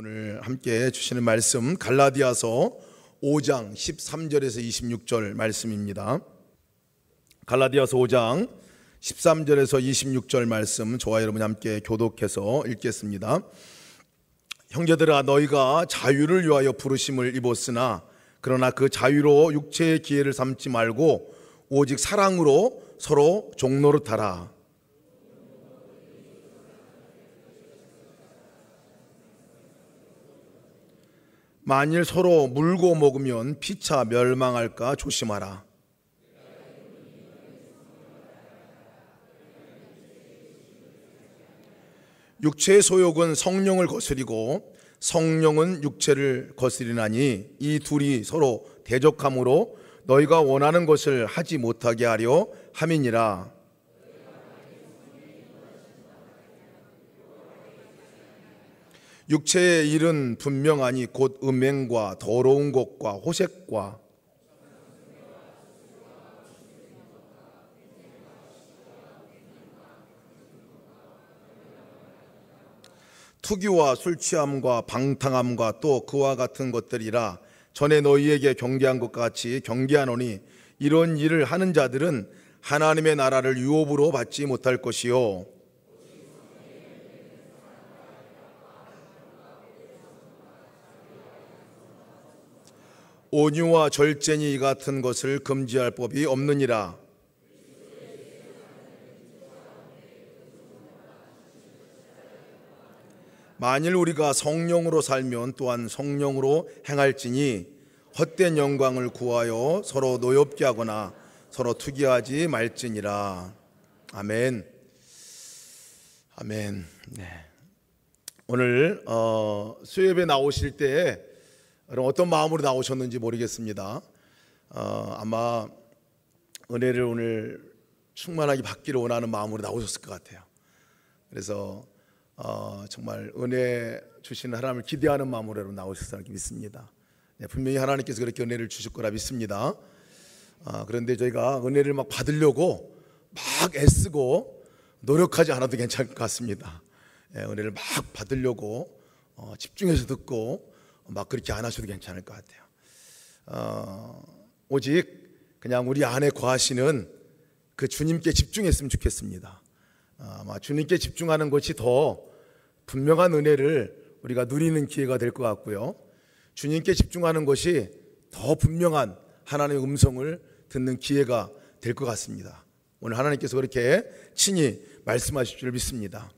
오늘 함께 주시는 말씀 갈라디아서 5장 13절에서 26절 말씀입니다. 갈라디아서 5장 13절에서 26절 말씀 저와 여러분이 함께 교독해서 읽겠습니다. 형제들아, 너희가 자유를 위하여 부르심을 입었으나 그러나 그 자유로 육체의 기회를 삼지 말고 오직 사랑으로 서로 종노릇하라. 만일 서로 물고 먹으면 피차 멸망할까 조심하라. 육체의 소욕은 성령을 거스리고 성령은 육체를 거스리나니 이 둘이 서로 대적함으로 너희가 원하는 것을 하지 못하게 하려 함이니라. 육체의 일은 분명하니 곧 음행과 더러운 것과 호색과 투기와 술취함과 방탕함과 또 그와 같은 것들이라. 전에 너희에게 경계한 것과 같이 경계하노니 이런 일을 하는 자들은 하나님의 나라를 유업으로 받지 못할 것이요 온유와 절제니 이 같은 것을 금지할 법이 없느니라. 만일 우리가 성령으로 살면 또한 성령으로 행할지니 헛된 영광을 구하여 서로 노엽게 하거나 서로 투기하지 말지니라. 아멘. 아멘. 네. 오늘 수요예배 나오실 때 어떤 마음으로 나오셨는지 모르겠습니다. 아마 은혜를 오늘 충만하게 받기를 원하는 마음으로 나오셨을 것 같아요. 그래서 정말 은혜 주시는 하나님을 기대하는 마음으로 나오셨을 것 믿습니다. 네, 분명히 하나님께서 그렇게 은혜를 주실 거라 믿습니다. 그런데 저희가 은혜를 막 받으려고 막 애쓰고 노력하지 않아도 괜찮을 것 같습니다. 네, 은혜를 막 받으려고 집중해서 듣고 막 그렇게 안 하셔도 괜찮을 것 같아요. 오직 그냥 우리 안에 거하시는 그 주님께 집중했으면 좋겠습니다. 아마 주님께 집중하는 것이 더 분명한 은혜를 우리가 누리는 기회가 될 것 같고요. 주님께 집중하는 것이 더 분명한 하나님의 음성을 듣는 기회가 될 것 같습니다. 오늘 하나님께서 그렇게 친히 말씀하실 줄 믿습니다.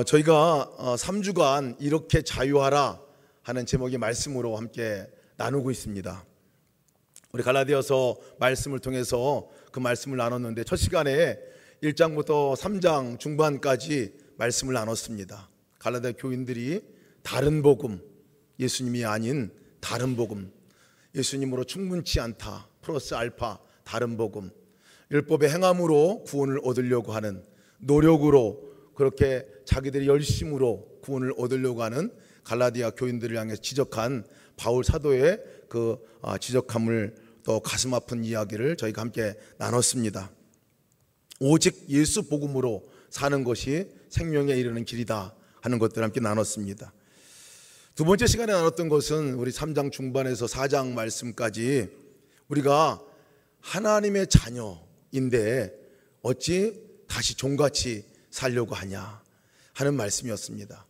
저희가 3주간 이렇게 자유하라 하는 제목의 말씀으로 함께 나누고 있습니다. 우리 갈라디아서 말씀을 통해서 그 말씀을 나눴는데 첫 시간에 1장부터 3장 중반까지 말씀을 나눴습니다. 갈라디아 교인들이 다른 복음, 예수님이 아닌 다른 복음, 예수님으로 충분치 않다 플러스 알파 다른 복음, 율법의 행함으로 구원을 얻으려고 하는, 노력으로 그렇게 자기들이 열심으로 구원을 얻으려고 하는 갈라디아 교인들을 향해 지적한 바울 사도의 그 지적함을 또 가슴 아픈 이야기를 저희가 함께 나눴습니다. 오직 예수 복음으로 사는 것이 생명에 이르는 길이다 하는 것들을 함께 나눴습니다. 두 번째 시간에 나눴던 것은 우리 3장 중반에서 4장 말씀까지 우리가 하나님의 자녀인데 어찌 다시 종같이 살려고 하냐 하는 말씀이었습니다.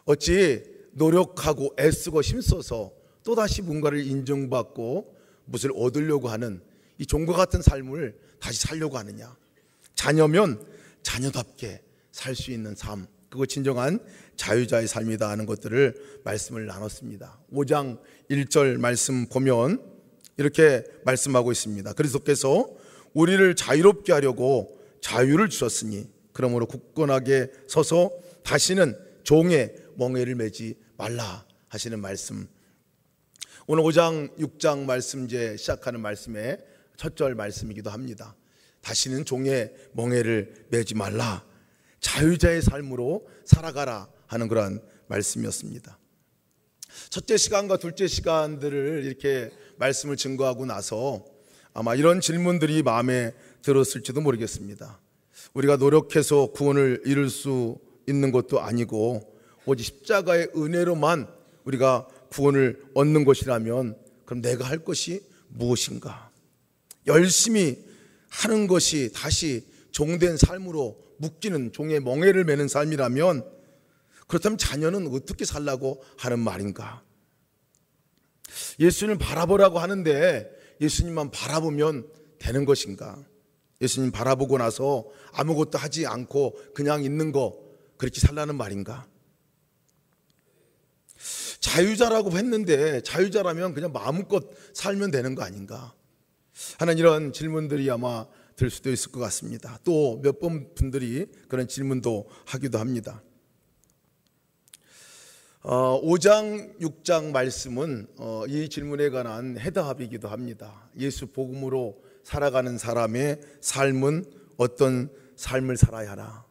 어찌 노력하고 애쓰고 힘써서 또다시 뭔가를 인정받고 무엇을 얻으려고 하는 이 종과 같은 삶을 다시 살려고 하느냐. 자녀면 자녀답게 살 수 있는 삶, 그거 진정한 자유자의 삶이다 하는 것들을 말씀을 나눴습니다. 5장 1절 말씀 보면 이렇게 말씀하고 있습니다. 그리스도께서 우리를 자유롭게 하려고 자유를 주셨으니 그러므로 굳건하게 서서 다시는 종의 멍에를 매지 말라 하시는 말씀. 오늘 5장 6장 말씀 이제 시작하는 말씀의 첫 절 말씀이기도 합니다. 다시는 종의 멍에를 매지 말라, 자유자의 삶으로 살아가라 하는 그런 말씀이었습니다. 첫째 시간과 둘째 시간들을 이렇게 말씀을 증거하고 나서 아마 이런 질문들이 마음에 들었을지도 모르겠습니다. 우리가 노력해서 구원을 이룰 수 있는 것도 아니고 오직 십자가의 은혜로만 우리가 구원을 얻는 것이라면 그럼 내가 할 것이 무엇인가? 열심히 하는 것이 다시 종된 삶으로 묶이는 종의 멍에를 매는 삶이라면 그렇다면 자녀는 어떻게 살라고 하는 말인가? 예수님을 바라보라고 하는데 예수님만 바라보면 되는 것인가? 예수님 바라보고 나서 아무것도 하지 않고 그냥 있는 거 그렇게 살라는 말인가? 자유자라고 했는데 자유자라면 그냥 마음껏 살면 되는 거 아닌가 하는 이런 질문들이 아마 들 수도 있을 것 같습니다. 또 몇 번 분들이 그런 질문도 하기도 합니다. 5장 6장 말씀은 이 질문에 관한 해답이기도 합니다. 예수 복음으로 살아가는 사람의 삶은 어떤 삶을 살아야 하나?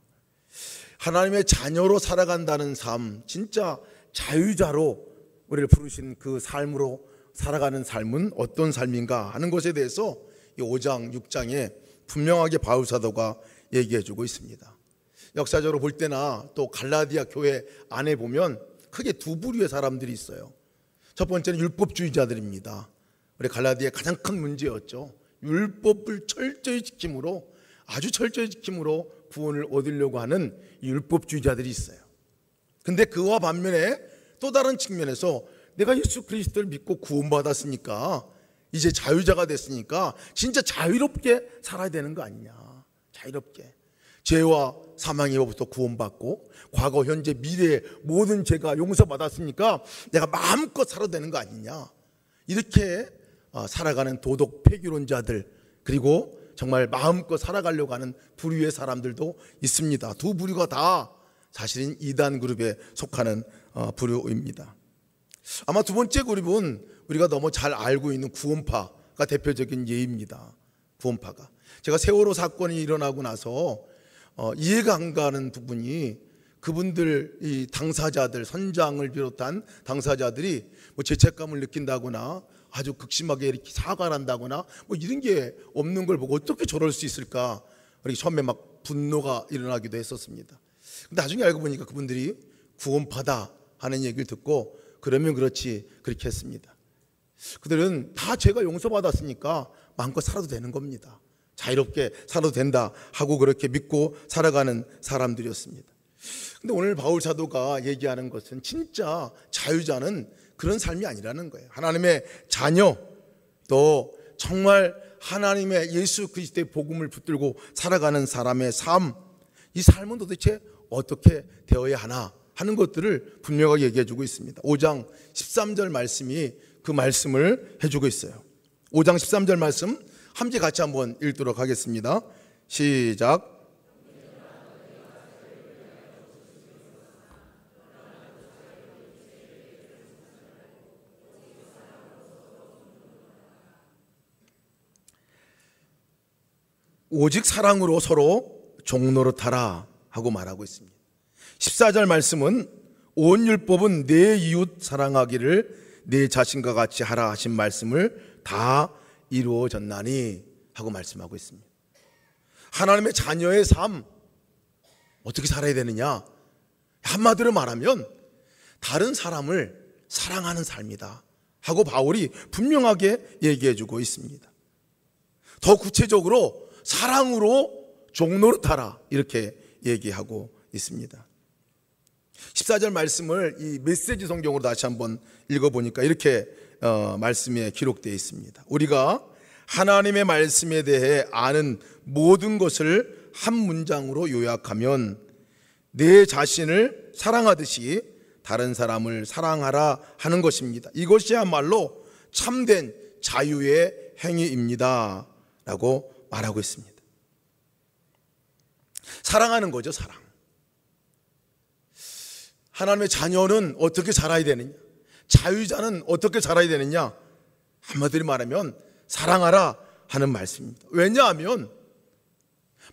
하나님의 자녀로 살아간다는 삶, 진짜 자유자로 우리를 부르신 그 삶으로 살아가는 삶은 어떤 삶인가 하는 것에 대해서 이 5장 6장에 분명하게 바울 사도가 얘기해 주고 있습니다. 역사적으로 볼 때나 또 갈라디아 교회 안에 보면 크게 두 부류의 사람들이 있어요. 첫 번째는 율법주의자들입니다. 우리 갈라디아의 가장 큰 문제였죠. 율법을 철저히 지킴으로, 아주 철저히 지킴으로 구원을 얻으려고 하는 율법주의자들이 있어요. 근데 그와 반면에 또 다른 측면에서 내가 예수 그리스도를 믿고 구원받았으니까 이제 자유자가 됐으니까 진짜 자유롭게 살아야 되는 거 아니냐. 자유롭게 죄와 사망에로부터 구원받고 과거 현재 미래의 모든 죄가 용서받았으니까 내가 마음껏 살아도 되는 거 아니냐. 이렇게 살아가는 도덕 폐교론자들, 그리고 정말 마음껏 살아가려고 하는 부류의 사람들도 있습니다. 두 부류가 다 사실은 이단 그룹에 속하는 부류입니다. 아마 두 번째 그룹은 우리가 너무 잘 알고 있는 구원파가 대표적인 예입니다. 구원파가. 제가 세월호 사건이 일어나고 나서 이해가 안 가는 부분이 그분들, 이 당사자들, 선장을 비롯한 당사자들이 뭐 죄책감을 느낀다거나 아주 극심하게 이렇게 사과를 한다거나 뭐 이런 게 없는 걸 보고 어떻게 저럴 수 있을까? 이렇게 처음에 막 분노가 일어나기도 했었습니다. 근데 나중에 알고 보니까 그분들이 구원파다 하는 얘기를 듣고 그러면 그렇지 그렇게 했습니다. 그들은 다 죄가 용서받았으니까 마음껏 살아도 되는 겁니다. 자유롭게 살아도 된다 하고 그렇게 믿고 살아가는 사람들이었습니다. 근데 오늘 바울 사도가 얘기하는 것은 진짜 자유자는 그런 삶이 아니라는 거예요. 하나님의 자녀, 또 정말 하나님의 예수 그리스도의 복음을 붙들고 살아가는 사람의 삶, 이 삶은 도대체 어떻게 되어야 하나 하는 것들을 분명하게 얘기해 주고 있습니다. 5장 13절 말씀이 그 말씀을 해주고 있어요. 5장 13절 말씀 함께 같이 한번 읽도록 하겠습니다. 시작. 오직 사랑으로 서로 종노릇하라 하고 말하고 있습니다. 14절 말씀은 온 율법은 내 이웃 사랑하기를 내 자신과 같이 하라 하신 말씀을 다 이루어졌나니 하고 말씀하고 있습니다. 하나님의 자녀의 삶 어떻게 살아야 되느냐? 한마디로 말하면 다른 사람을 사랑하는 삶이다 하고 바울이 분명하게 얘기해 주고 있습니다. 더 구체적으로 사랑으로 종노릇하라 이렇게 얘기하고 있습니다. 14절 말씀을 이 메시지 성경으로 다시 한번 읽어보니까 이렇게 말씀에 기록되어 있습니다. 우리가 하나님의 말씀에 대해 아는 모든 것을 한 문장으로 요약하면 내 자신을 사랑하듯이 다른 사람을 사랑하라 하는 것입니다. 이것이야말로 참된 자유의 행위입니다 라고 말하고 있습니다. 사랑하는 거죠, 사랑. 하나님의 자녀는 어떻게 살아야 되느냐? 자유자는 어떻게 살아야 되느냐? 한마디로 말하면 사랑하라 하는 말씀입니다. 왜냐하면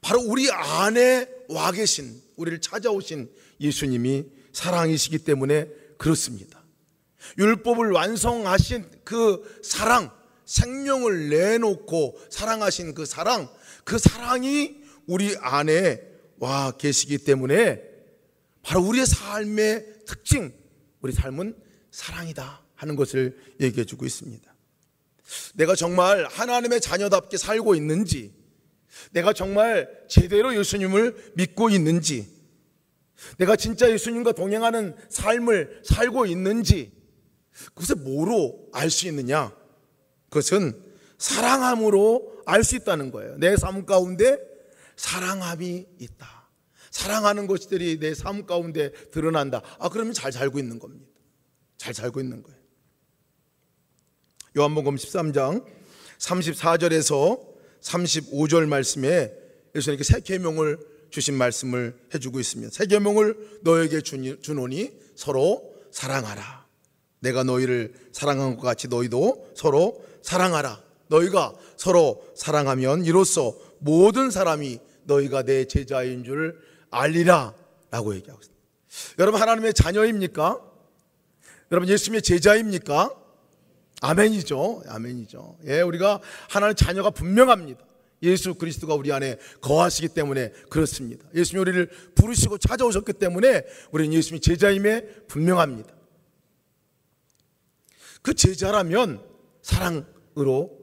바로 우리 안에 와 계신, 우리를 찾아오신 예수님이 사랑이시기 때문에 그렇습니다. 율법을 완성하신 그 사랑, 생명을 내놓고 사랑하신 그 사랑이 우리 안에 와 계시기 때문에 바로 우리의 삶의 특징, 우리 삶은 사랑이다 하는 것을 얘기해 주고 있습니다. 내가 정말 하나님의 자녀답게 살고 있는지, 내가 정말 제대로 예수님을 믿고 있는지, 내가 진짜 예수님과 동행하는 삶을 살고 있는지, 그것을 뭐로 알 수 있느냐? 그것은 사랑함으로 알 수 있다는 거예요. 내 삶 가운데 사랑함이 있다. 사랑하는 것들이 내 삶 가운데 드러난다. 그러면 잘 살고 있는 겁니다. 잘 살고 있는 거예요. 요한복음 13장 34절에서 35절 말씀에 예수님께 새 계명을 주신 말씀을 해주고 있습니다. 새 계명을 너에게 주노니 서로 사랑하라. 내가 너희를 사랑한 것 같이 너희도 서로 사랑하라. 너희가 서로 사랑하면 이로써 모든 사람이 너희가 내 제자인 줄 알리라 라고 얘기하고 있습니다. 여러분, 하나님의 자녀입니까? 여러분, 예수님의 제자입니까? 아멘이죠. 아멘이죠. 예, 우리가 하나님의 자녀가 분명합니다. 예수 그리스도가 우리 안에 거하시기 때문에 그렇습니다. 예수님이 우리를 부르시고 찾아오셨기 때문에 우리는 예수님의 제자임에 분명합니다. 그 제자라면 사랑으로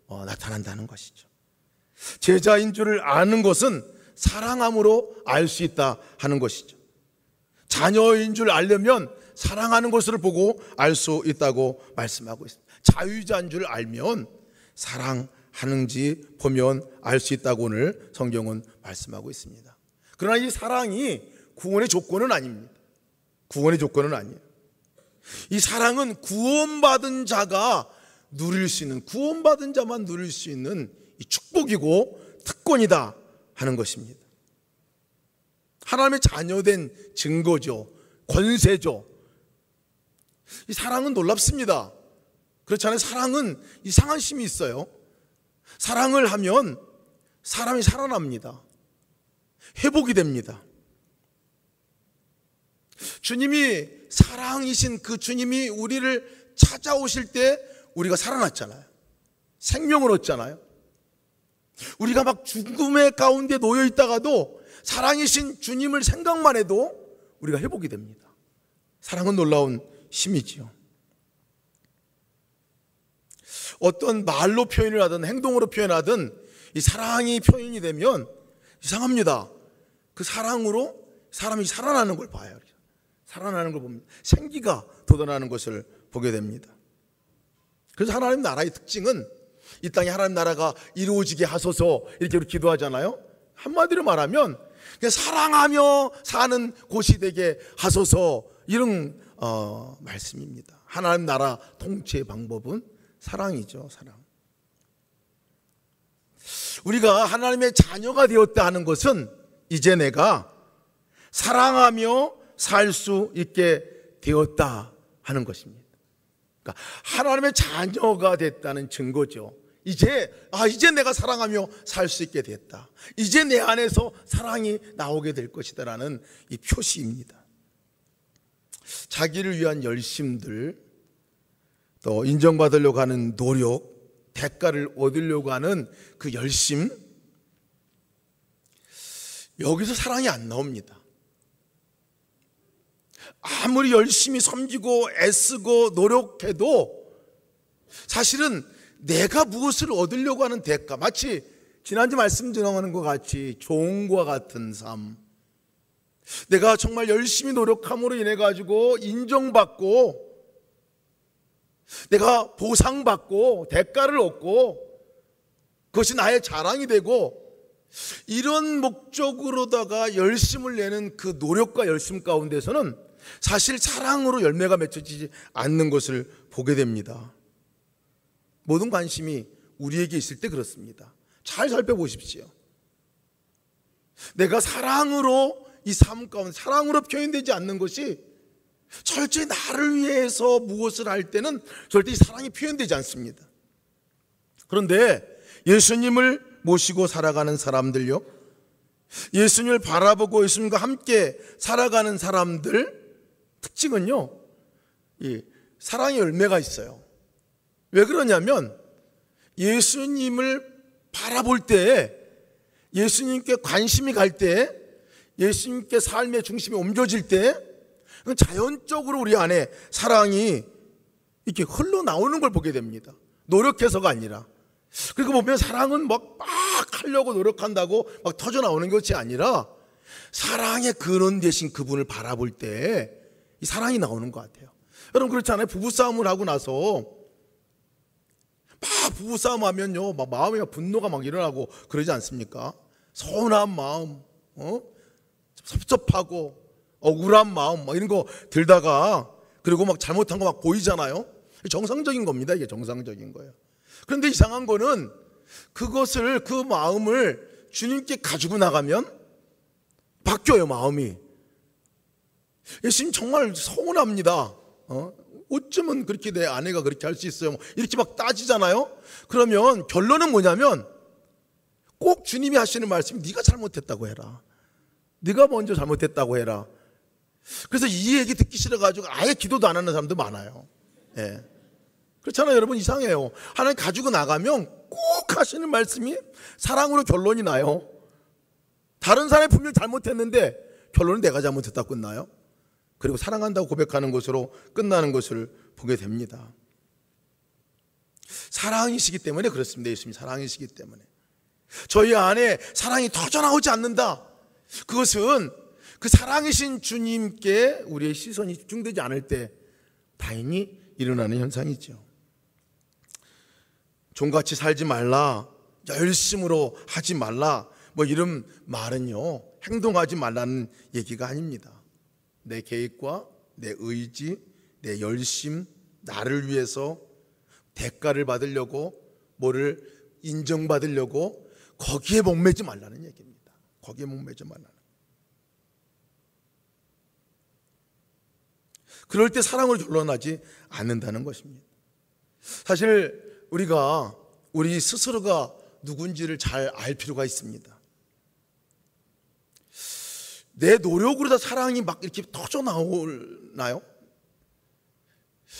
나타난다는 것이죠. 제자인 줄을 아는 것은 사랑함으로 알 수 있다 하는 것이죠. 자녀인 줄 알려면 사랑하는 것을 보고 알 수 있다고 말씀하고 있습니다. 자유자인 줄 알면 사랑하는지 보면 알 수 있다고 오늘 성경은 말씀하고 있습니다. 그러나 이 사랑이 구원의 조건은 아닙니다. 구원의 조건은 아니에요. 이 사랑은 구원받은 자가 누릴 수 있는, 구원받은 자만 누릴 수 있는 이 축복이고 특권이다 하는 것입니다. 하나님의 자녀된 증거죠. 권세죠. 이 사랑은 놀랍습니다. 그렇지 않아요? 사랑은 이상한 힘이 있어요. 사랑을 하면 사람이 살아납니다. 회복이 됩니다. 주님이 사랑이신 그 주님이 우리를 찾아오실 때 우리가 살아났잖아요. 생명을 얻잖아요. 우리가 막 죽음의 가운데 놓여 있다가도 사랑이신 주님을 생각만 해도 우리가 회복이 됩니다. 사랑은 놀라운 힘이지요. 어떤 말로 표현을 하든 행동으로 표현하든 이 사랑이 표현이 되면 이상합니다. 그 사랑으로 사람이 살아나는 걸 봐요. 살아나는 걸 보면 생기가 돋아나는 것을 보게 됩니다. 그래서 하나님 나라의 특징은 이 땅에 하나님 나라가 이루어지게 하소서 이렇게 우리 기도하잖아요. 한마디로 말하면 그냥 사랑하며 사는 곳이 되게 하소서, 이런 말씀입니다. 하나님 나라 통치의 방법은 사랑이죠. 사랑. 우리가 하나님의 자녀가 되었다 하는 것은 이제 내가 사랑하며 살 수 있게 되었다 하는 것입니다. 그러니까 하나님의 자녀가 됐다는 증거죠. 이제 내가 사랑하며 살 수 있게 됐다. 이제 내 안에서 사랑이 나오게 될 것이다라는 이 표시입니다. 자기를 위한 열심들, 또 인정받으려고 하는 노력, 대가를 얻으려고 하는 그 열심, 여기서 사랑이 안 나옵니다. 아무리 열심히 섬기고 애쓰고 노력해도 사실은 내가 무엇을 얻으려고 하는 대가, 마치 지난주 말씀 전하는 것 같이 종과 같은 삶, 내가 정말 열심히 노력함으로 인해 가지고 인정받고 내가 보상받고 대가를 얻고 그것이 나의 자랑이 되고, 이런 목적으로다가 열심을 내는 그 노력과 열심 가운데서는 사실 사랑으로 열매가 맺혀지지 않는 것을 보게 됩니다. 모든 관심이 우리에게 있을 때 그렇습니다. 잘 살펴보십시오. 내가 사랑으로 이 삶 가운데 사랑으로 표현되지 않는 것이 철저히 나를 위해서 무엇을 할 때는 절대 이 사랑이 표현되지 않습니다. 그런데 예수님을 모시고 살아가는 사람들요, 예수님을 바라보고 예수님과 함께 살아가는 사람들 특징은요, 이 사랑의 열매가 있어요. 왜 그러냐면 예수님을 바라볼 때, 예수님께 관심이 갈 때 예수님께 삶의 중심이 옮겨질 때 자연적으로 우리 안에 사랑이 이렇게 흘러나오는 걸 보게 됩니다. 노력해서가 아니라. 그리고 보면 사랑은 막 하려고 노력한다고 막 터져나오는 것이 아니라 사랑의 근원 되신 그분을 바라볼 때 이 사랑이 나오는 것 같아요. 여러분 그렇지 않아요? 부부싸움을 하고 나서 막 부부싸움 하면요 막 마음에 분노가 막 일어나고 그러지 않습니까? 서운한 마음, 섭섭하고 억울한 마음 막 이런 거 들다가 그리고 막 잘못한 거 막 보이잖아요. 정상적인 겁니다. 이게 정상적인 거예요. 그런데 이상한 거는 그것을 그 마음을 주님께 가지고 나가면 바뀌어요. 마음이. 예수님 정말 서운합니다. 어쩌면 그렇게 내 아내가 그렇게 할 수 있어요? 이렇게 막 따지잖아요. 그러면 결론은 뭐냐면 꼭 주님이 하시는 말씀이 네가 잘못했다고 해라. 네가 먼저 잘못했다고 해라. 그래서 이 얘기 듣기 싫어가지고 아예 기도도 안 하는 사람도 많아요. 예. 그렇잖아요. 여러분 이상해요. 하나님 가지고 나가면 꼭 하시는 말씀이 사랑으로 결론이 나요. 다른 사람이 분명히 잘못했는데 결론은 내가 잘못했다고 끝나요. 그리고 사랑한다고 고백하는 것으로 끝나는 것을 보게 됩니다. 사랑이시기 때문에 그렇습니다. 예수님이 사랑이시기 때문에. 저희 안에 사랑이 터져나오지 않는다. 그것은 그 사랑이신 주님께 우리의 시선이 집중되지 않을 때 다행히 일어나는 현상이죠. 종같이 살지 말라, 열심으로 하지 말라, 뭐 이런 말은요 행동하지 말라는 얘기가 아닙니다. 내 계획과 내 의지, 내 열심, 나를 위해서 대가를 받으려고 뭐를 인정받으려고 거기에 목매지 말라는 얘기입니다. 거기에 목매지 말라는. 그럴 때 사랑으로 결론나지 않는다는 것입니다. 사실 우리가 우리 스스로가 누군지를 잘 알 필요가 있습니다. 내 노력으로 다 사랑이 막 이렇게 터져 나오나요?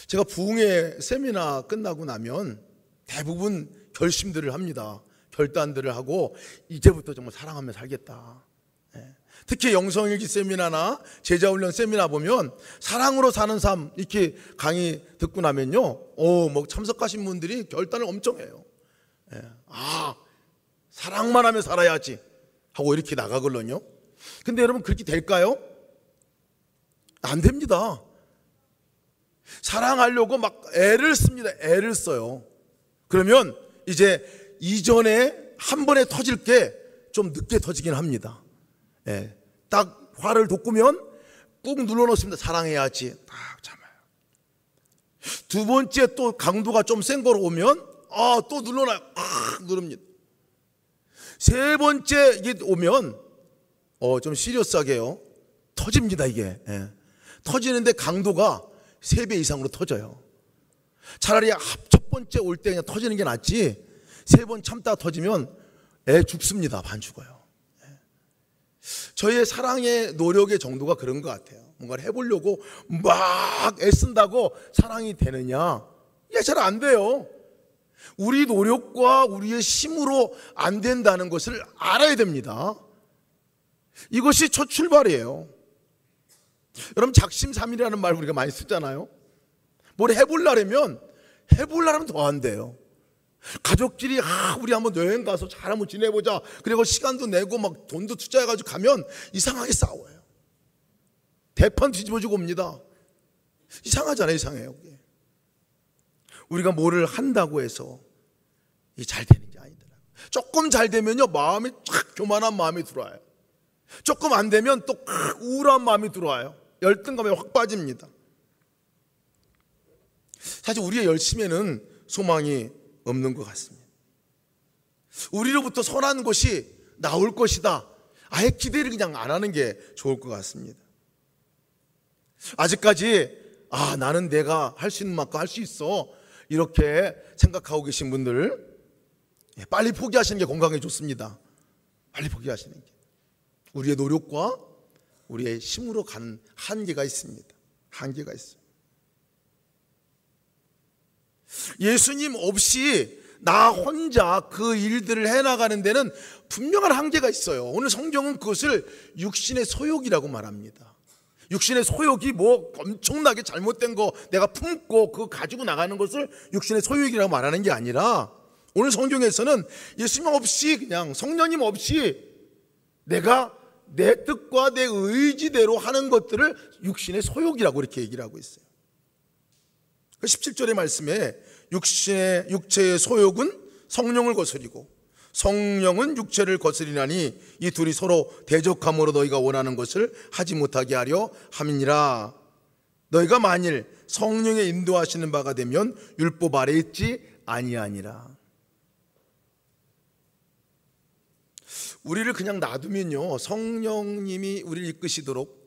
제가 부흥회 세미나 끝나고 나면 대부분 결심들을 합니다. 결단들을 하고 이제부터 정말 사랑하며 살겠다. 특히 영성일기 세미나나 제자훈련 세미나 보면 사랑으로 사는 삶 이렇게 강의 듣고 나면요, 뭐 참석하신 분들이 결단을 엄청 해요. 사랑만 하며 살아야지 하고 이렇게 나가거든요. 근데 여러분 그렇게 될까요? 안 됩니다. 사랑하려고 막 애를 씁니다. 애를 써요. 그러면 이제 이전에 한 번에 터질 게 좀 늦게 터지긴 합니다. 딱 화를 돋구면 꾹 눌러놓습니다. 사랑해야지. 딱 참아요. 두 번째 또 강도가 좀 센 거로 오면 또 눌러놔요. 누릅니다. 세 번째 이게 오면 좀 시리어스하게요 터집니다. 이게 터지는데 강도가 3배 이상으로 터져요. 차라리 첫 번째 올 때 그냥 터지는 게 낫지 3번 참다 터지면 애 죽습니다. 반 죽어요. 저희의 사랑의 노력의 정도가 그런 것 같아요. 뭔가를 해보려고 막 애쓴다고 사랑이 되느냐? 이게 잘 안 돼요. 우리 노력과 우리의 힘으로 안 된다는 것을 알아야 됩니다. 이것이 첫 출발이에요. 여러분 작심삼일이라는 말 우리가 많이 쓰잖아요. 뭘 해보려면 더 안 돼요. 가족끼리 우리 한번 여행 가서 잘 한번 지내보자. 그리고 시간도 내고 막 돈도 투자해가지고 가면 이상하게 싸워요. 대판 뒤집어지고 옵니다. 이상하잖아요. 이상해요. 우리가 뭐를 한다고 해서 이게 잘 되는 게 아니더라고요. 조금 잘 되면요 마음이 쫙 교만한 마음이 들어와요. 조금 안 되면 또 우울한 마음이 들어와요. 열등감이 확 빠집니다. 사실 우리의 열심에는 소망이 없는 것 같습니다. 우리로부터 선한 것이 나올 것이다. 아예 기대를 그냥 안 하는 게 좋을 것 같습니다. 아직까지 나는 내가 할 수 있는 만큼 할 수 있어 이렇게 생각하고 계신 분들 빨리 포기하시는 게 건강에 좋습니다. 빨리 포기하시는 게. 우리의 노력과 우리의 힘으로 간 한계가 있습니다. 한계가 있어요. 예수님 없이 나 혼자 그 일들을 해나가는 데는 분명한 한계가 있어요. 오늘 성경은 그것을 육신의 소욕이라고 말합니다. 육신의 소욕이 뭐 엄청나게 잘못된 거 내가 품고 그거 가지고 나가는 것을 육신의 소욕이라고 말하는 게 아니라, 오늘 성경에서는 예수님 없이, 그냥 성령님 없이 내가 내 뜻과 내 의지대로 하는 것들을 육신의 소욕이라고 이렇게 얘기를 하고 있어요. 17절의 말씀에 육체의 소욕은 성령을 거스리고 성령은 육체를 거스리나니 이 둘이 서로 대적함으로 너희가 원하는 것을 하지 못하게 하려 함이니라. 너희가 만일 성령의 인도하시는 바가 되면 율법 아래 있지 아니하니라. 우리를 그냥 놔두면요, 성령님이 우리를 이끄시도록,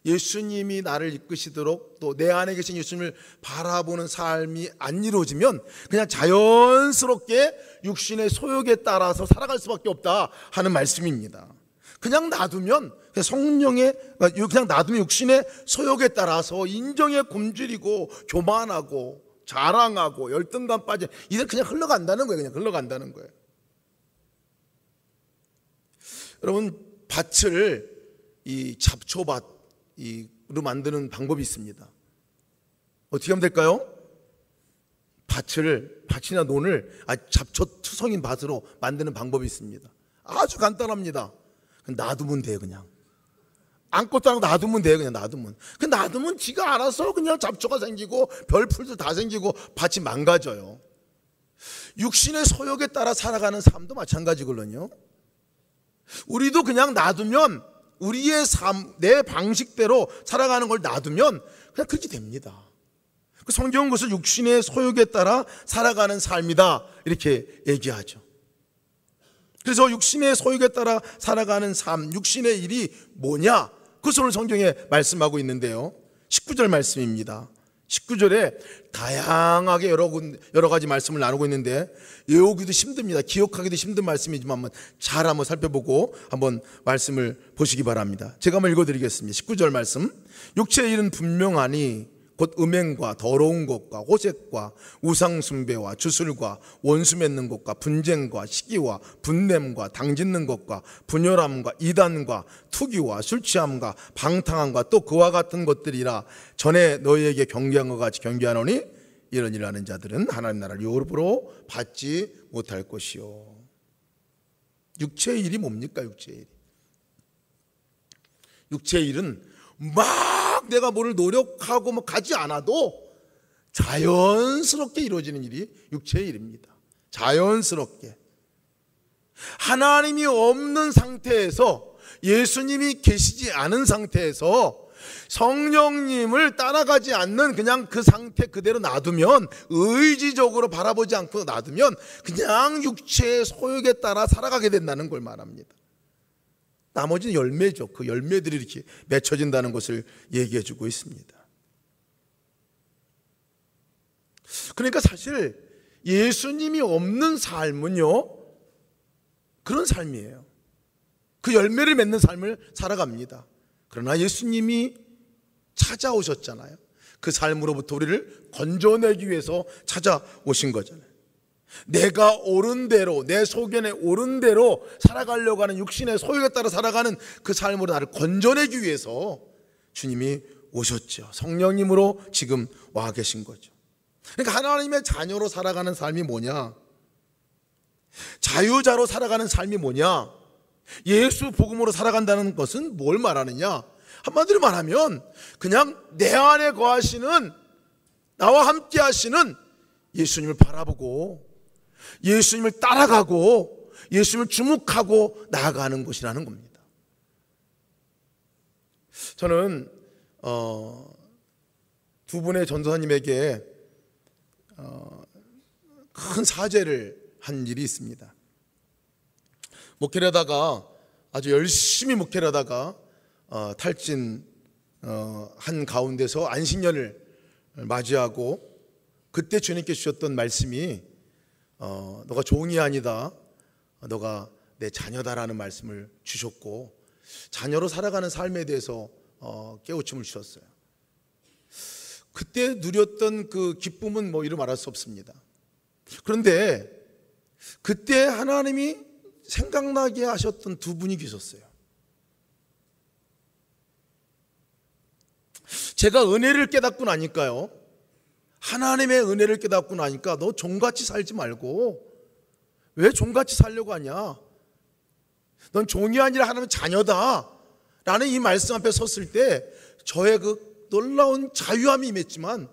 예수님이 나를 이끄시도록, 또 내 안에 계신 예수님을 바라보는 삶이 안 이루어지면 그냥 자연스럽게 육신의 소욕에 따라서 살아갈 수밖에 없다 하는 말씀입니다. 그냥 놔두면 그냥 놔두면 육신의 소욕에 따라서 인정에 굶주리고 교만하고 자랑하고 열등감 빠져, 이들 그냥 흘러간다는 거예요. 그냥 흘러간다는 거예요. 여러분, 밭을 이 잡초밭으로 만드는 방법이 있습니다. 어떻게 하면 될까요? 밭이나 논을 잡초투성인 밭으로 만드는 방법이 있습니다. 아주 간단합니다. 놔두면 돼요. 그냥 아무것도 안 하고 놔두면 돼요. 그냥 놔두면 지가 알아서 그냥 잡초가 생기고 별풀도 다 생기고 밭이 망가져요. 육신의 소욕에 따라 살아가는 삶도 마찬가지거든요. 우리도 그냥 놔두면, 우리의 삶, 내 방식대로 살아가는 걸 놔두면 그냥 그렇게 됩니다. 성경은 그것을 육신의 소욕에 따라 살아가는 삶이다 이렇게 얘기하죠. 그래서 육신의 소욕에 따라 살아가는 삶, 육신의 일이 뭐냐, 그것을 오늘 성경에 말씀하고 있는데요, 19절 말씀입니다. 19절에 다양하게 여러 가지 말씀을 나누고 있는데 외우기도 힘듭니다. 기억하기도 힘든 말씀이지만 잘 한번 살펴보고 한번 말씀을 보시기 바랍니다. 제가 한번 읽어드리겠습니다. 19절 말씀. 육체의 일은 분명하니 곧 음행과 더러운 것과 호색과 우상숭배와 주술과 원수 맺는 것과 분쟁과 시기와 분냄과 당짓는 것과 분열함과 이단과 투기와 술취함과 방탕함과 또 그와 같은 것들이라. 전에 너희에게 경계한 것 같이 경계하노니 이런 일을 하는 자들은 하나님 나라를 유업으로 받지 못할 것이요. 육체의 일이 뭡니까? 육체의 일은 막 내가 뭐를 노력하고 가지 않아도 자연스럽게 이루어지는 일이 육체의 일입니다. 자연스럽게. 하나님이 없는 상태에서, 예수님이 계시지 않은 상태에서 성령님을 따라가지 않는 그냥 그 상태 그대로 놔두면, 의지적으로 바라보지 않고 놔두면 그냥 육체의 소욕에 따라 살아가게 된다는 걸 말합니다. 나머지는 열매죠. 그 열매들이 이렇게 맺혀진다는 것을 얘기해 주고 있습니다. 그러니까 사실 예수님이 없는 삶은요, 그런 삶이에요. 그 열매를 맺는 삶을 살아갑니다. 그러나 예수님이 찾아오셨잖아요. 그 삶으로부터 우리를 건져내기 위해서 찾아오신 거잖아요. 내가 옳은 대로, 내 소견에 옳은 대로 살아가려고 하는 육신의 소욕에 따라 살아가는 그 삶으로 나를 건져내기 위해서 주님이 오셨죠. 성령님으로 지금 와 계신 거죠. 그러니까 하나님의 자녀로 살아가는 삶이 뭐냐, 자유자로 살아가는 삶이 뭐냐, 예수 복음으로 살아간다는 것은 뭘 말하느냐, 한마디로 말하면 그냥 내 안에 거하시는, 나와 함께 하시는 예수님을 바라보고 예수님을 따라가고 예수님을 주목하고 나아가는 것이라는 겁니다. 저는 두 분의 전도사님에게 큰 사죄를 한 일이 있습니다. 목회를 하다가, 아주 열심히 목회를 하다가 탈진 한 가운데서 안식년을 맞이하고, 그때 주님께 주셨던 말씀이 너가 종이 아니다, 너가 내 자녀다라는 말씀을 주셨고, 자녀로 살아가는 삶에 대해서 깨우침을 주셨어요. 그때 누렸던 그 기쁨은 이루 말할 수 없습니다. 그런데 그때 하나님이 생각나게 하셨던 두 분이 계셨어요. 제가 은혜를 깨닫고 나니까요, 하나님의 은혜를 깨닫고 나니까 너 종같이 살지 말고 왜 종같이 살려고 하냐, 넌 종이 아니라 하나님의 자녀다 라는 이 말씀 앞에 섰을 때 저의 그 놀라운 자유함이 임했지만,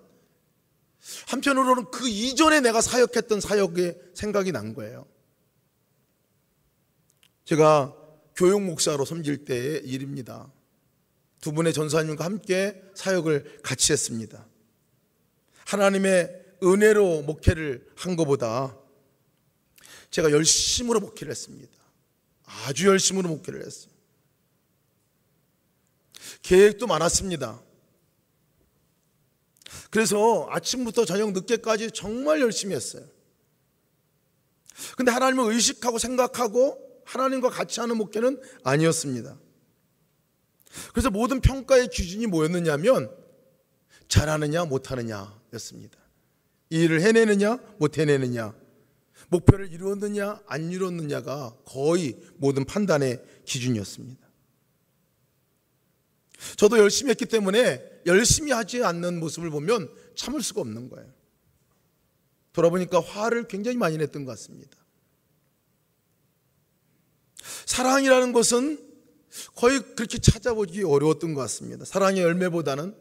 한편으로는 그 이전에 내가 사역했던 사역의 생각이 난 거예요. 제가 교육 목사로 섬길 때의 일입니다. 두 분의 전사님과 함께 사역을 같이 했습니다. 하나님의 은혜로 목회를 한 것보다 제가 열심으로 목회를 했습니다. 아주 열심으로 목회를 했어요. 계획도 많았습니다. 그래서 아침부터 저녁 늦게까지 정말 열심히 했어요. 근데 하나님을 의식하고 생각하고 하나님과 같이 하는 목회는 아니었습니다. 그래서 모든 평가의 기준이 뭐였느냐면 잘하느냐 못하느냐였습니다. 이 일을 해내느냐 못 해내느냐, 목표를 이루었느냐 안 이루었느냐가 거의 모든 판단의 기준이었습니다. 저도 열심히 했기 때문에 열심히 하지 않는 모습을 보면 참을 수가 없는 거예요. 돌아보니까 화를 굉장히 많이 냈던 것 같습니다. 사랑이라는 것은 거의 그렇게 찾아보기 어려웠던 것 같습니다. 사랑의 열매보다는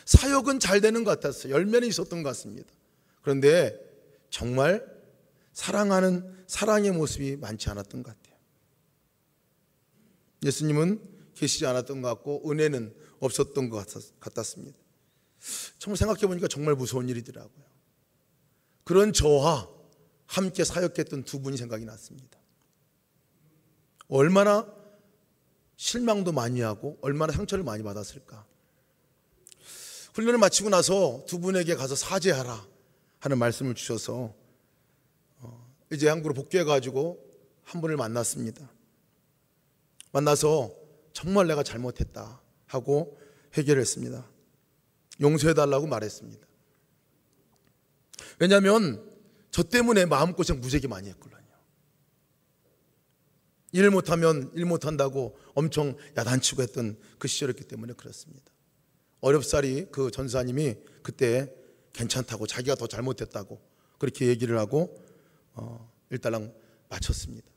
사역은 잘 되는 것 같았어요. 열매는 있었던 것 같습니다. 그런데 정말 사랑하는 사랑의 모습이 많지 않았던 것 같아요. 예수님은 계시지 않았던 것 같고 은혜는 없었던 것 같았습니다. 정말 생각해 보니까 정말 무서운 일이더라고요. 그런 저와 함께 사역했던 두 분이 생각이 났습니다. 얼마나 실망도 많이 하고 얼마나 상처를 많이 받았을까. 훈련을 마치고 나서 두 분에게 가서 사죄하라 하는 말씀을 주셔서 이제 한국으로 복귀해가지고 한 분을 만났습니다. 만나서 정말 내가 잘못했다 하고 해결했습니다. 용서해달라고 말했습니다. 왜냐하면 저 때문에 마음고생 무지하게 많이 했거든요. 일 못하면 일 못한다고 엄청 야단치고 했던 그 시절이었기 때문에 그렇습니다. 어렵사리 그 전사님이 그때 괜찮다고, 자기가 더 잘못했다고 그렇게 얘기를 하고 일단락 마쳤습니다.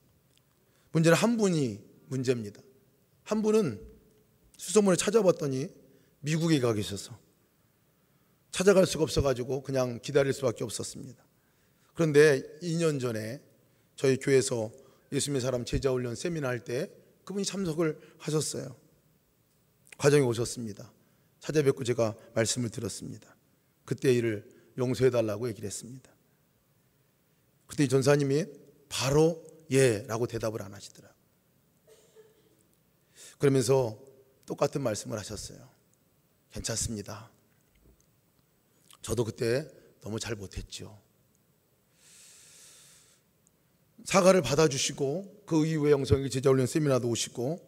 문제는 한 분이 문제입니다. 한 분은 수소문을 찾아봤더니 미국에 가 계셔서 찾아갈 수가 없어가지고 그냥 기다릴 수밖에 없었습니다. 그런데 2년 전에 저희 교회에서 예수님의 사람 제자훈련 세미나 할 때 그분이 참석을 하셨어요. 과정에 오셨습니다. 찾아뵙고 제가 말씀을 들었습니다. 그때 일을 용서해달라고 얘기를 했습니다. 그때 이 전사님이 바로 예 라고 대답을 안 하시더라고요. 그러면서 똑같은 말씀을 하셨어요. 괜찮습니다. 저도 그때 너무 잘 못했죠. 사과를 받아주시고 그 이후에 영성의 제자훈련 세미나도 오시고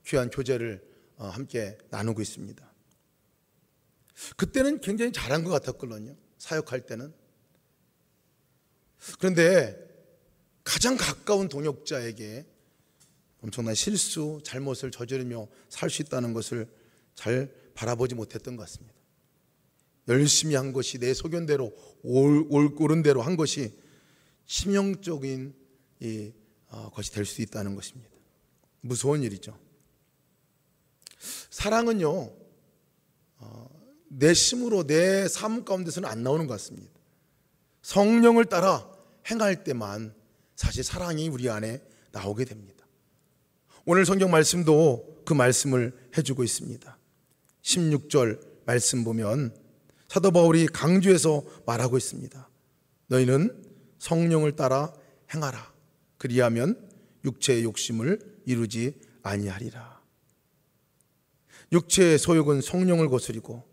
귀한 교제를 함께 나누고 있습니다. 그때는 굉장히 잘한 것 같았거든요. 사역할 때는. 그런데 가장 가까운 동역자에게 엄청난 실수, 잘못을 저지르며 살 수 있다는 것을 잘 바라보지 못했던 것 같습니다. 열심히 한 것이 내 소견대로 옳은 대로 한 것이 치명적인 것이 될 수 있다는 것입니다. 무서운 일이죠. 사랑은요, 내 힘으로 내 삶 가운데서는 안 나오는 것 같습니다. 성령을 따라 행할 때만 사실 사랑이 우리 안에 나오게 됩니다. 오늘 성경 말씀도 그 말씀을 해주고 있습니다. 16절 말씀 보면 사도 바울이 강조해서 말하고 있습니다. 너희는 성령을 따라 행하라. 그리하면 육체의 욕심을 이루지 아니하리라. 육체의 소욕은 성령을 거스리고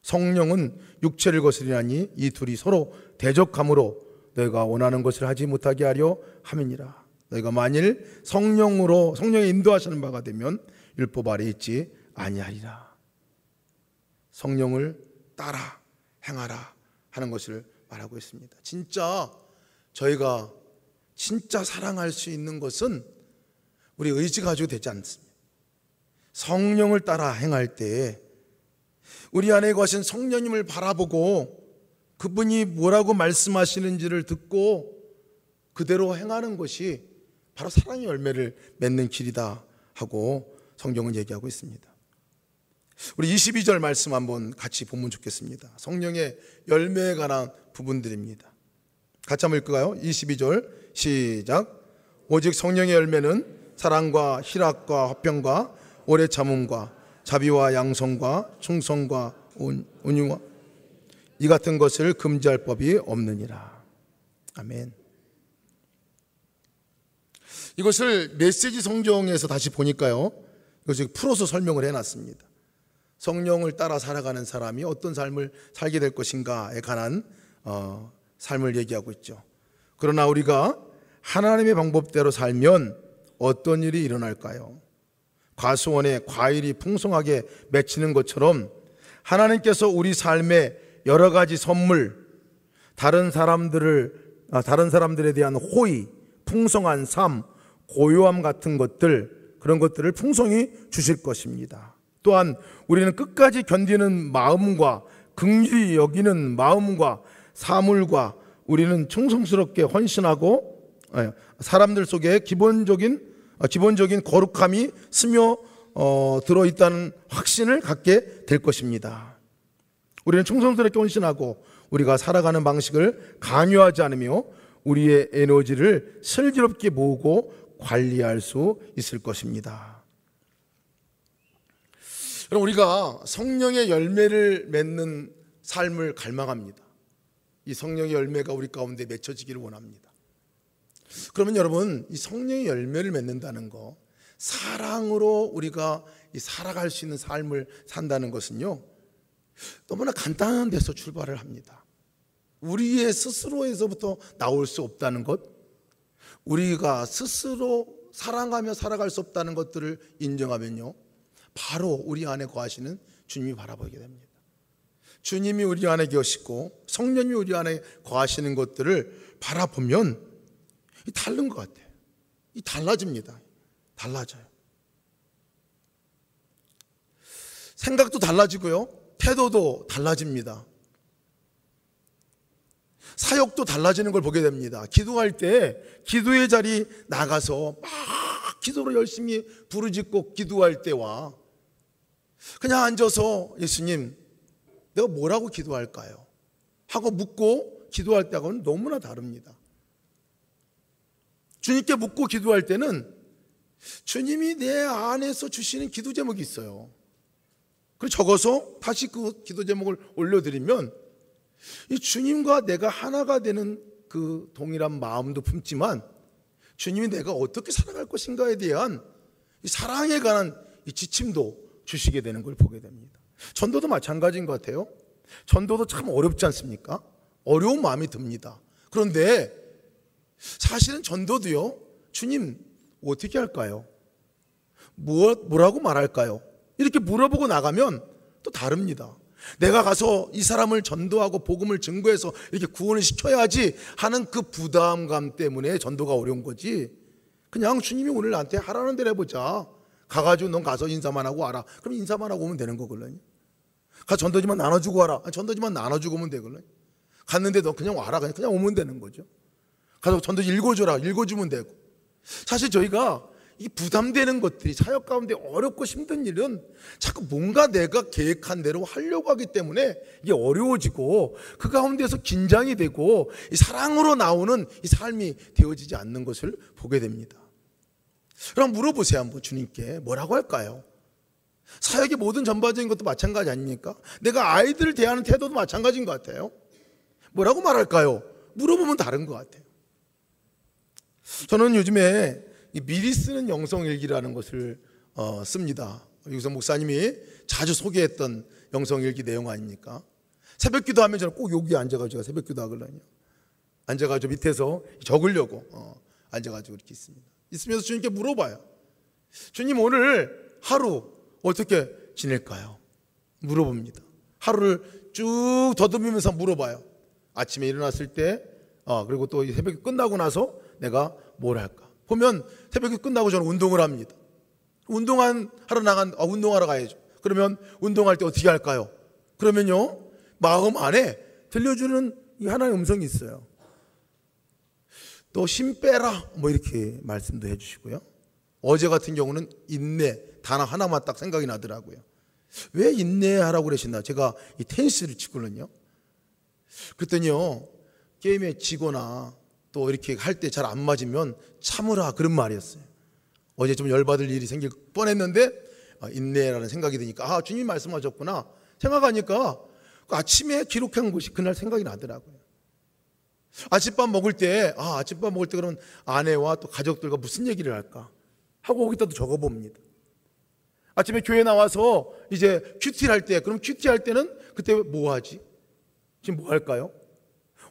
성령은 육체를 거스리나니 이 둘이 서로 대적함으로 너희가 원하는 것을 하지 못하게 하려 함이니라. 너희가 만일 성령의 인도하시는 바가 되면 율법 아래 있지 아니하리라. 성령을 따라 행하라 하는 것을 말하고 있습니다. 진짜 저희가 진짜 사랑할 수 있는 것은 우리 의지 가지고 되지 않습니다. 성령을 따라 행할 때에 우리 안에 거하신 성령님을 바라보고 그분이 뭐라고 말씀하시는지를 듣고 그대로 행하는 것이 바로 사랑의 열매를 맺는 길이다 하고 성경은 얘기하고 있습니다. 우리 22절 말씀 한번 같이 보면 좋겠습니다. 성령의 열매에 관한 부분들입니다. 같이 한번 읽을까요? 22절 시작. 오직 성령의 열매는 사랑과 희락과 화평과 오래 참음과 자비와 양성과 충성과 온유와 이 같은 것을 금지할 법이 없느니라. 아멘. 이것을 메시지 성경에서 다시 보니까요, 이것을 풀어서 설명을 해놨습니다. 성령을 따라 살아가는 사람이 어떤 삶을 살게 될 것인가에 관한 삶을 얘기하고 있죠. 그러나 우리가 하나님의 방법대로 살면 어떤 일이 일어날까요? 과수원에 과일이 풍성하게 맺히는 것처럼 하나님께서 우리 삶에 여러 가지 선물, 다른 사람들에 대한 호의, 풍성한 삶, 고요함 같은 것들, 그런 것들을 풍성히 주실 것입니다. 또한 우리는 끝까지 견디는 마음과 긍휼히 여기는 마음과 사물과 우리는 충성스럽게 헌신하고 사람들 속에 기본적인 거룩함이 스며 들어있다는 확신을 갖게 될 것입니다. 우리는 충성스럽게 헌신하고 우리가 살아가는 방식을 강요하지 않으며 우리의 에너지를 슬기롭게 모으고 관리할 수 있을 것입니다. 여러분, 우리가 성령의 열매를 맺는 삶을 갈망합니다. 이 성령의 열매가 우리 가운데 맺혀지기를 원합니다. 그러면 여러분, 이 성령의 열매를 맺는다는 거, 사랑으로 우리가 살아갈 수 있는 삶을 산다는 것은요, 너무나 간단한 데서 출발을 합니다. 우리의 스스로에서부터 나올 수 없다는 것, 우리가 스스로 사랑하며 살아갈 수 없다는 것들을 인정하면요, 바로 우리 안에 거하시는 주님이 바라보게 됩니다. 주님이 우리 안에 계시고 성령이 우리 안에 거하시는 것들을 바라보면 다른 것 같아요. 달라집니다. 달라져요. 생각도 달라지고요, 태도도 달라집니다. 사역도 달라지는 걸 보게 됩니다. 기도할 때 기도의 자리 나가서 막 기도로 열심히 부르짖고 기도할 때와 그냥 앉아서 예수님, 내가 뭐라고 기도할까요? 하고 묻고 기도할 때하고는 너무나 다릅니다. 주님께 묻고 기도할 때는 주님이 내 안에서 주시는 기도 제목이 있어요. 그리고 적어서 다시 그 기도 제목을 올려드리면 이 주님과 내가 하나가 되는 그 동일한 마음도 품지만 주님이 내가 어떻게 살아갈 것인가에 대한 이 사랑에 관한 이 지침도 주시게 되는 걸 보게 됩니다. 전도도 마찬가지인 것 같아요. 전도도 참 어렵지 않습니까? 어려운 마음이 듭니다. 그런데 사실은 전도도요, 주님 어떻게 할까요? 뭐라고 말할까요? 이렇게 물어보고 나가면 또 다릅니다. 내가 가서 이 사람을 전도하고 복음을 증거해서 이렇게 구원을 시켜야지 하는 그 부담감 때문에 전도가 어려운 거지, 그냥 주님이 오늘 나한테 하라는 대로 해보자, 가가지고 넌 가서 인사만 하고 와라, 그럼 인사만 하고 오면 되는 거거든요. 가서 전도지만 나눠주고 와라, 전도지만 나눠주고 오면 되거든요. 갔는데 너 그냥 와라, 그냥 오면 되는 거죠. 가서 전도지 읽어줘라, 읽어주면 되고. 사실 저희가 이 부담되는 것들이 사역 가운데 어렵고 힘든 일은 자꾸 뭔가 내가 계획한 대로 하려고 하기 때문에 이게 어려워지고 그 가운데서 긴장이 되고 이 사랑으로 나오는 이 삶이 되어지지 않는 것을 보게 됩니다. 그럼 물어보세요, 한번 주님께 뭐라고 할까요? 사역의 모든 전반적인 것도 마찬가지 아닙니까? 내가 아이들을 대하는 태도도 마찬가지인 것 같아요. 뭐라고 말할까요? 물어보면 다른 것 같아요. 저는 요즘에 미리 쓰는 영성일기라는 것을 씁니다. 유성 목사님이 자주 소개했던 영성일기 내용 아닙니까? 새벽기도 하면 저는 꼭 여기 앉아가지고 새벽기도 하거든요. 앉아가지고 밑에서 적으려고 앉아가지고 이렇게 있습니다. 있으면서 주님께 물어봐요. 주님, 오늘 하루 어떻게 지낼까요? 물어봅니다. 하루를 쭉 더듬으면서 물어봐요. 아침에 일어났을 때, 그리고 또 새벽이 끝나고 나서 내가 뭘 할까? 보면 새벽에 끝나고 저는 운동을 합니다. 운동하러 가야죠. 그러면 운동할 때 어떻게 할까요? 그러면요, 마음 안에 들려주는 이 하나의 음성이 있어요. 또 힘 빼라, 뭐 이렇게 말씀도 해주시고요. 어제 같은 경우는 인내 단어 하나만 딱 생각이 나더라고요. 왜 인내하라고 그러시나? 제가 이 테니스를 치거든요. 그랬더니요, 게임에 지거나 또 이렇게 할 때 잘 안 맞으면 참으라, 그런 말이었어요. 어제 좀 열받을 일이 생길 뻔했는데 인내라는 생각이 드니까 주님 말씀하셨구나 생각하니까 아침에 기록한 것이 그날 생각이 나더라고요. 아침밥 먹을 때 그러면 아내와 또 가족들과 무슨 얘기를 할까 하고 거기다 또 적어봅니다. 아침에 교회 나와서 이제 큐티를 할 때, 그럼 큐티 할 때는 그때 뭐 하지? 지금 뭐 할까요?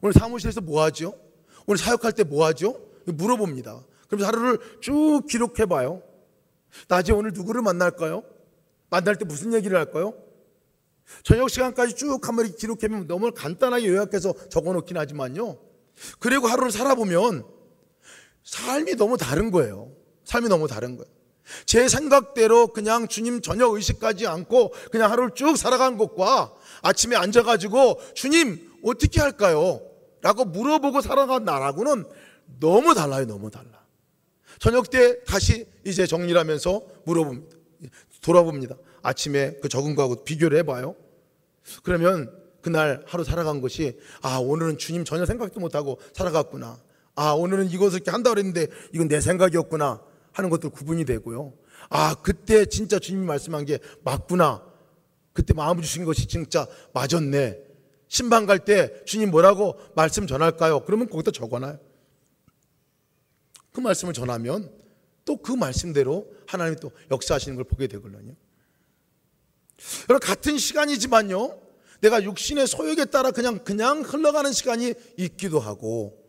오늘 사무실에서 뭐 하죠? 오늘 사역할 때 뭐 하죠? 물어봅니다. 그럼 하루를 쭉 기록해봐요. 낮에 오늘 누구를 만날까요? 만날 때 무슨 얘기를 할까요? 저녁 시간까지 쭉 한번 기록해보면 너무 간단하게 요약해서 적어놓긴 하지만요, 그리고 하루를 살아보면 삶이 너무 다른 거예요. 삶이 너무 다른 거예요. 제 생각대로 그냥 주님 전혀 의식하지 않고 그냥 하루를 쭉 살아간 것과 아침에 앉아가지고 주님 어떻게 할까요? 라고 물어보고 살아간 나라고는 너무 달라요. 너무 달라. 저녁 때 다시 이제 정리를 하면서 물어봅니다. 돌아봅니다. 아침에 그 적은 거하고 비교를 해봐요. 그러면 그날 하루 살아간 것이 오늘은 주님 전혀 생각도 못하고 살아갔구나. 오늘은 이것을 이렇게 한다고 그랬는데 이건 내 생각이었구나 하는 것들 구분이 되고요. 그때 진짜 주님이 말씀한 게 맞구나. 그때 마음 주신 것이 진짜 맞았네. 신방 갈 때 주님 뭐라고 말씀 전할까요? 그러면 거기다 적어놔요. 그 말씀을 전하면 또 그 말씀대로 하나님이 또 역사하시는 걸 보게 되거든요. 여러분, 같은 시간이지만요, 내가 육신의 소욕에 따라 그냥 흘러가는 시간이 있기도 하고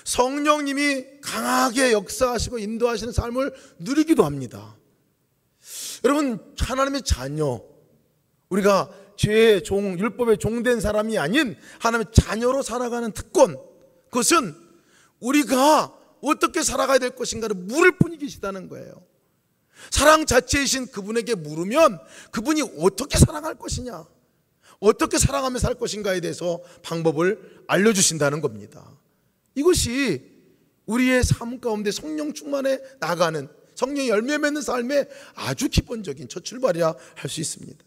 성령님이 강하게 역사하시고 인도하시는 삶을 누리기도 합니다. 여러분, 하나님의 자녀, 우리가 죄의 종, 율법의 종된 사람이 아닌 하나님의 자녀로 살아가는 특권, 그것은 우리가 어떻게 살아가야 될 것인가를 물을 분이 계시다는 거예요. 사랑 자체이신 그분에게 물으면 그분이 어떻게 사랑할 것이냐, 어떻게 사랑하며 살 것인가에 대해서 방법을 알려주신다는 겁니다. 이것이 우리의 삶 가운데 성령 충만해 나가는, 성령의 열매 맺는 삶의 아주 기본적인 첫 출발이라 할 수 있습니다.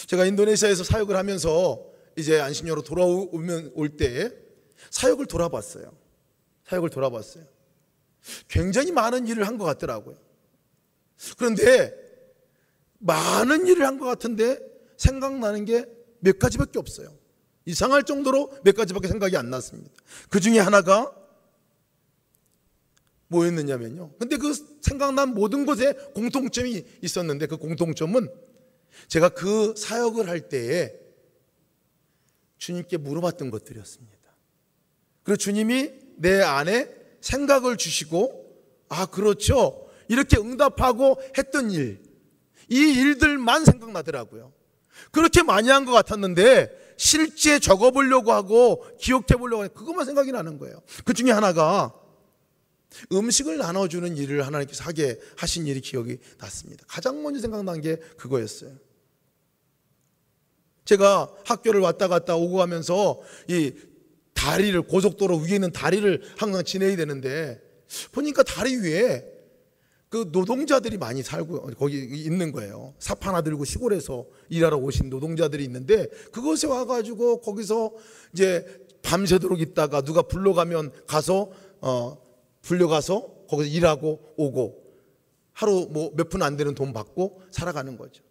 제가 인도네시아에서 사역을 하면서 이제 안식년으로 돌아올 때에 사역을 돌아봤어요. 굉장히 많은 일을 한 것 같더라고요. 그런데 많은 일을 한 것 같은데 생각나는 게 몇 가지밖에 없어요. 이상할 정도로 몇 가지밖에 생각이 안 났습니다. 그 중에 하나가 뭐였느냐면요, 근데 그 생각난 모든 것에 공통점이 있었는데 그 공통점은 제가 그 사역을 할 때에 주님께 물어봤던 것들이었습니다. 그리고 주님이 내 안에 생각을 주시고 그렇죠, 이렇게 응답하고 했던 일, 이 일들만 생각나더라고요. 그렇게 많이 한 것 같았는데 실제 적어보려고 하고 기억해보려고 하고 그것만 생각이 나는 거예요. 그 중에 하나가 음식을 나눠주는 일을 하나님께서 하게 하신 일이 기억이 났습니다. 가장 먼저 생각난 게 그거였어요. 제가 학교를 왔다 갔다 오고 하면서 이 다리를, 고속도로 위에 있는 다리를 항상 지내야 되는데 보니까 다리 위에 그 노동자들이 많이 살고 거기 있는 거예요. 삽 하나 들고 시골에서 일하러 오신 노동자들이 있는데 그곳에 와가지고 거기서 이제 밤새도록 있다가 누가 불러가면 가서 불려가서 거기서 일하고 오고 하루 뭐 몇 푼 안 되는 돈 받고 살아가는 거죠.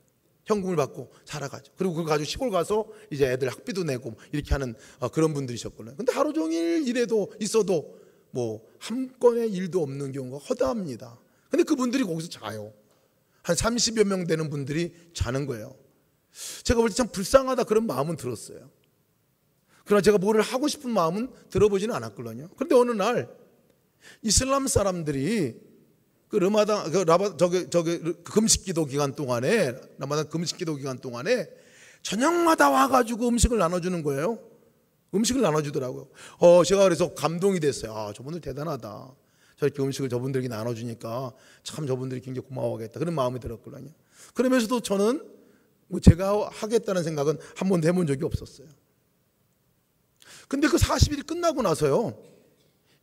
현금을 받고 살아가죠. 그리고 그걸 가지고 시골 가서 이제 애들 학비도 내고 이렇게 하는 그런 분들이셨거든요. 근데 하루 종일 일해도 있어도 뭐 한 건의 일도 없는 경우가 허다합니다. 근데 그분들이 거기서 자요. 한 30여 명 되는 분들이 자는 거예요. 제가 볼 때 참 불쌍하다 그런 마음은 들었어요. 그러나 제가 뭐를 하고 싶은 마음은 들어보지는 않았거든요. 그런데 어느 날 이슬람 사람들이 그 르마단 금식기도 기간 동안에, 라마단 금식기도 기간 동안에 저녁마다 와가지고 음식을 나눠주는 거예요. 음식을 나눠주더라고요. 제가 그래서 감동이 됐어요. 저분들 대단하다. 저렇게 음식을 저분들에게 나눠주니까 참 저분들이 굉장히 고마워하겠다, 그런 마음이 들었거든요. 그러면서도 저는 제가 하겠다는 생각은 한 번도 해본 적이 없었어요. 근데 그 40일이 끝나고 나서요,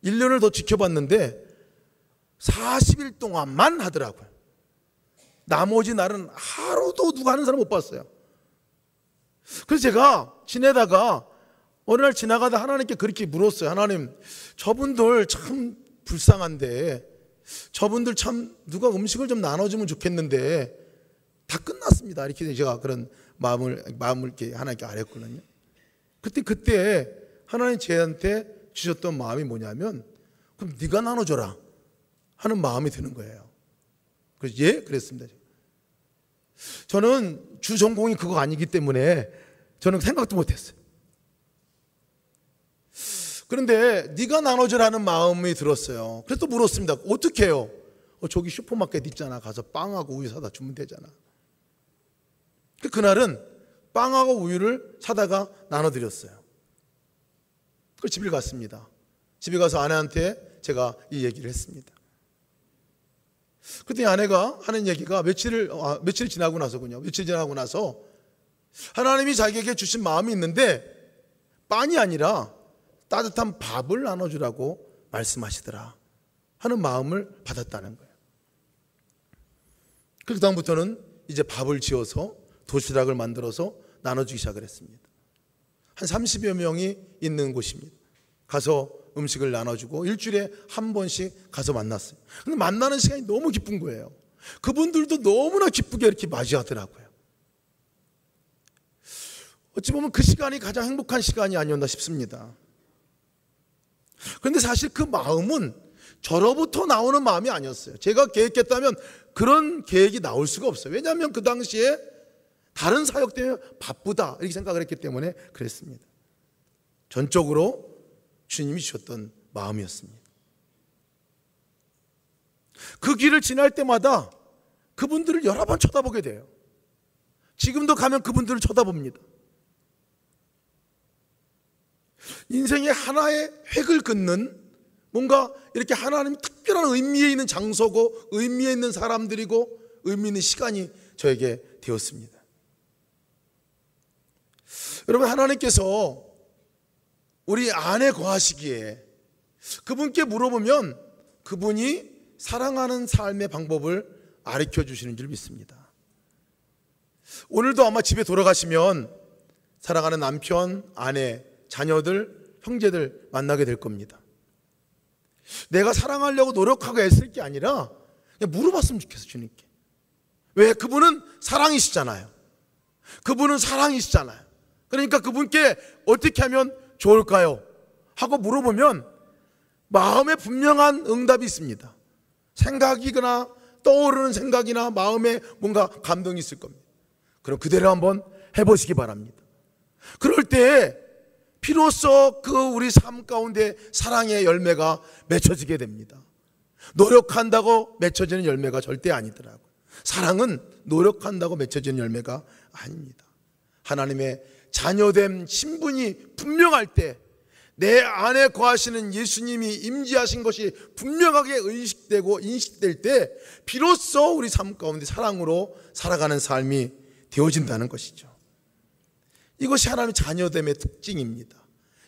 1년을 더 지켜봤는데 40일 동안만 하더라고요. 나머지 날은 하루도 누가 하는 사람 못 봤어요. 그래서 제가 지내다가 어느 날 지나가다 하나님께 그렇게 물었어요. 하나님, 저분들 참 불쌍한데, 저분들 참 누가 음식을 좀 나눠주면 좋겠는데 다 끝났습니다. 이렇게 제가 그런 마음을 이렇게 하나님께 아뢰었거든요. 그때 하나님 저한테 주셨던 마음이 뭐냐면, 그럼 네가 나눠줘라 하는 마음이 드는 거예요. 그래서 예? 그랬습니다. 저는 주 전공이 그거 아니기 때문에 저는 생각도 못했어요. 그런데 네가 나눠주라는 마음이 들었어요. 그래서 또 물었습니다. 어떻게 해요? 저기 슈퍼마켓 있잖아, 가서 빵하고 우유 사다 주면 되잖아. 그날은 빵하고 우유를 사다가 나눠드렸어요. 그래서 집에 갔습니다. 집에 가서 아내한테 제가 이 얘기를 했습니다. 그때 아내가 하는 얘기가 며칠 지나고 나서군요. 며칠 지나고 나서 하나님이 자기에게 주신 마음이 있는데 빵이 아니라 따뜻한 밥을 나눠주라고 말씀하시더라 하는 마음을 받았다는 거예요. 그 다음부터는 이제 밥을 지어서 도시락을 만들어서 나눠주기 시작을 했습니다. 한 30여 명이 있는 곳입니다. 가서 음식을 나눠주고 일주일에 한 번씩 가서 만났어요. 근데 만나는 시간이 너무 기쁜 거예요. 그분들도 너무나 기쁘게 이렇게 맞이하더라고요. 어찌 보면 그 시간이 가장 행복한 시간이 아니었나 싶습니다. 그런데 사실 그 마음은 저로부터 나오는 마음이 아니었어요. 제가 계획했다면 그런 계획이 나올 수가 없어요. 왜냐하면 그 당시에 다른 사역 때문에 바쁘다 이렇게 생각을 했기 때문에 그랬습니다. 전적으로 주님이 주셨던 마음이었습니다. 그 길을 지날 때마다 그분들을 여러 번 쳐다보게 돼요. 지금도 가면 그분들을 쳐다봅니다. 인생의 하나의 획을 긋는, 뭔가 이렇게 하나님 특별한 의미에 있는 장소고 의미에 있는 사람들이고 의미 있는 시간이 저에게 되었습니다. 여러분, 하나님께서 우리 안에 거하시기에 그분께 물어보면 그분이 사랑하는 삶의 방법을 가르쳐 주시는 줄 믿습니다. 오늘도 아마 집에 돌아가시면 사랑하는 남편, 아내, 자녀들, 형제들 만나게 될 겁니다. 내가 사랑하려고 노력하고 애쓸 게 아니라 그냥 물어봤으면 좋겠어, 주님께. 왜? 그분은 사랑이시잖아요. 그분은 사랑이시잖아요. 그러니까 그분께 어떻게 하면 좋을까요? 하고 물어보면 마음에 분명한 응답이 있습니다. 생각이거나 떠오르는 생각이나 마음에 뭔가 감동이 있을 겁니다. 그럼 그대로 한번 해보시기 바랍니다. 그럴 때 비로소 그 우리 삶 가운데 사랑의 열매가 맺혀지게 됩니다. 노력한다고 맺혀지는 열매가 절대 아니더라고요. 사랑은 노력한다고 맺혀지는 열매가 아닙니다. 하나님의 자녀됨 신분이 분명할 때, 내 안에 거하시는 예수님이 임재하신 것이 분명하게 의식되고 인식될 때 비로소 우리 삶 가운데 사랑으로 살아가는 삶이 되어진다는 것이죠. 이것이 하나님의 자녀됨의 특징입니다.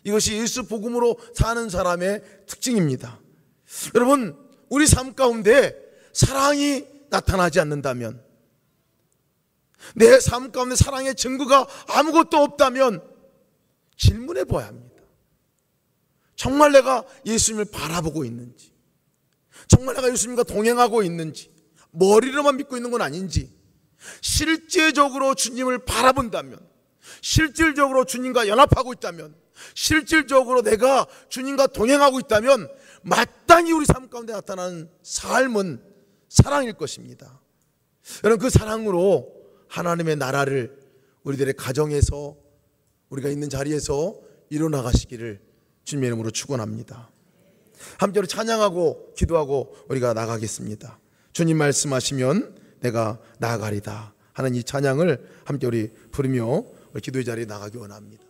이것이 예수 복음으로 사는 사람의 특징입니다. 여러분, 우리 삶 가운데 사랑이 나타나지 않는다면, 내 삶 가운데 사랑의 증거가 아무것도 없다면 질문해 봐야 합니다. 정말 내가 예수님을 바라보고 있는지, 정말 내가 예수님과 동행하고 있는지, 머리로만 믿고 있는 건 아닌지, 실제적으로 주님을 바라본다면, 실질적으로 주님과 연합하고 있다면, 실질적으로 내가 주님과 동행하고 있다면 마땅히 우리 삶 가운데 나타나는 삶은 사랑일 것입니다. 여러분, 그 사랑으로 하나님의 나라를 우리들의 가정에서, 우리가 있는 자리에서 이뤄나가시기를 주님의 이름으로 축원합니다. 함께 우리 찬양하고 기도하고 우리가 나가겠습니다. 주님 말씀하시면 내가 나아가리다 하는 이 찬양을 함께 우리 부르며 우리 기도의 자리에 나가기 원합니다.